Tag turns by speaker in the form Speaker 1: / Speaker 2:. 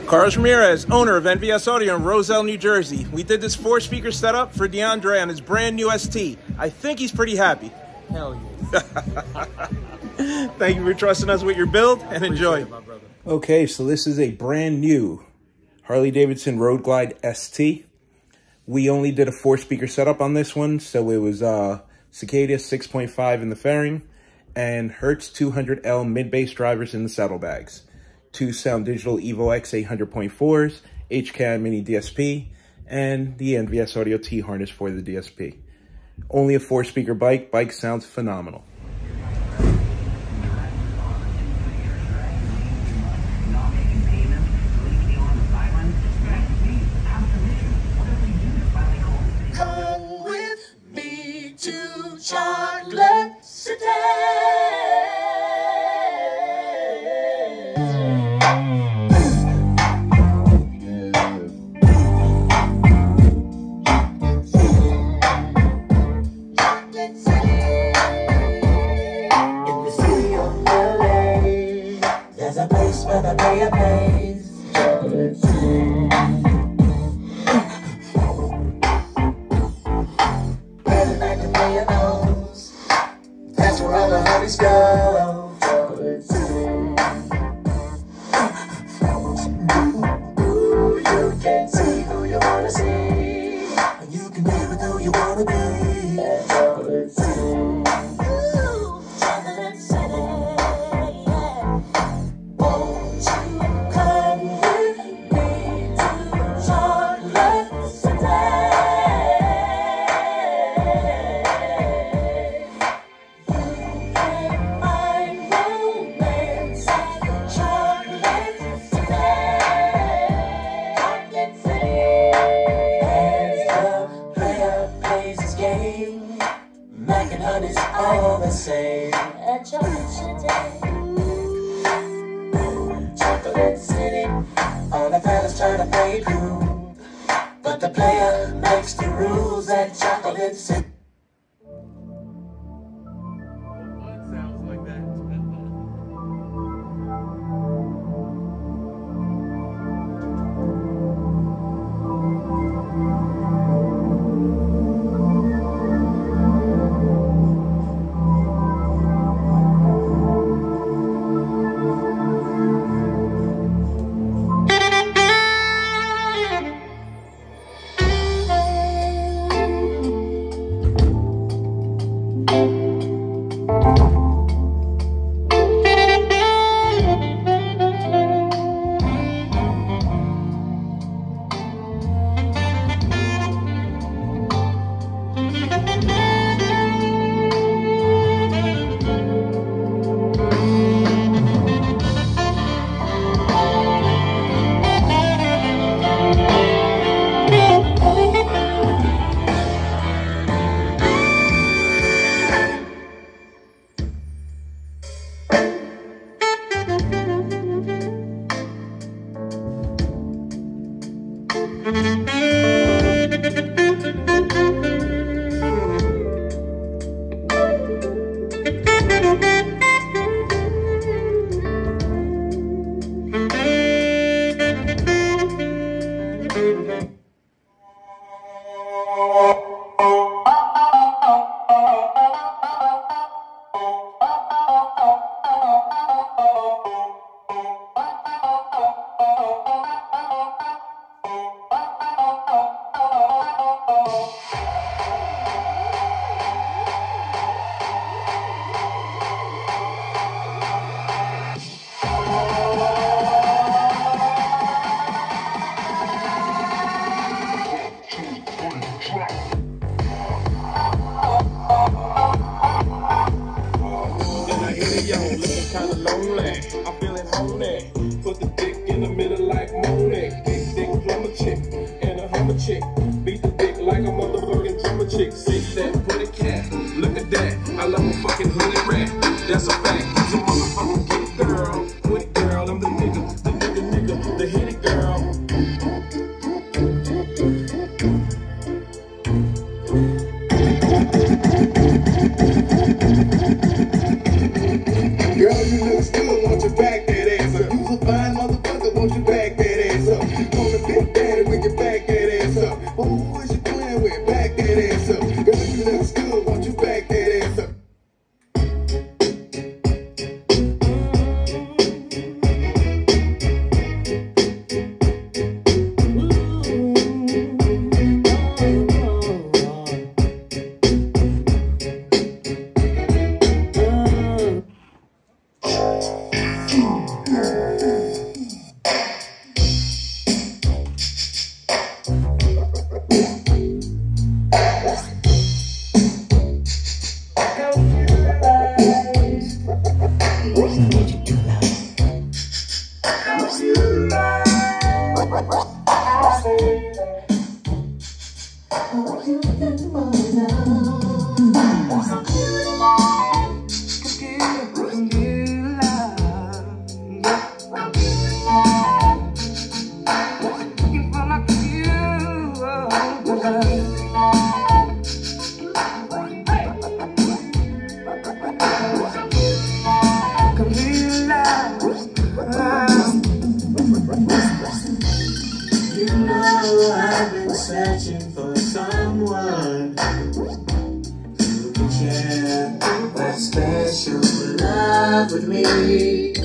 Speaker 1: Carlos Ramirez, owner of NVS Audio in Roselle, New Jersey. We did this 4-speaker setup for DeAndre on his brand new ST. I think he's pretty happy.
Speaker 2: Hell yes.
Speaker 1: Thank you for trusting us with your build and enjoy.
Speaker 2: It, my brother.
Speaker 1: Okay, so this is a brand new Harley-Davidson Road Glide ST. We only did a 4-speaker setup on this one, so it was cicada 6.5 in the fairing and hertz 200L mid-bass drivers in the saddlebags. 2 Sound Digital evox 800.4s, HCAM Mini DSP, and the NVS Audio T harness for the DSP. Only a 4-speaker bike. Bike sounds phenomenal.
Speaker 3: Come with me to Chocolate City. That's where all the honeys go. Ooh, you can see who you wanna see, and you can be with who you wanna be. Chocolate City. Ooh, Chocolate City, yeah. Won't you come with me to Chocolate City? Making honey's all the same at Chocolate City. Chocolate City. All the fellas trying to play it cool, but the player makes the rules at Chocolate City.
Speaker 2: Sounds like that.
Speaker 4: Kinda lonely, I'm feeling horny. Put the dick in the middle like Monet. Big dick plumber chick and a hummer chick. Beat the dick like a motherfucking drummer chick. See that pretty cat, look at that. I love a fucking hoodie rat. That's a fact. He's a motherfucking get girl, quick girl. I'm the nigga, the hitty girl. Girl, you look good, won't you back that ass? You's a fine motherfucker, won't you back that ass?
Speaker 3: I've been searching for someone who can share that special love with me.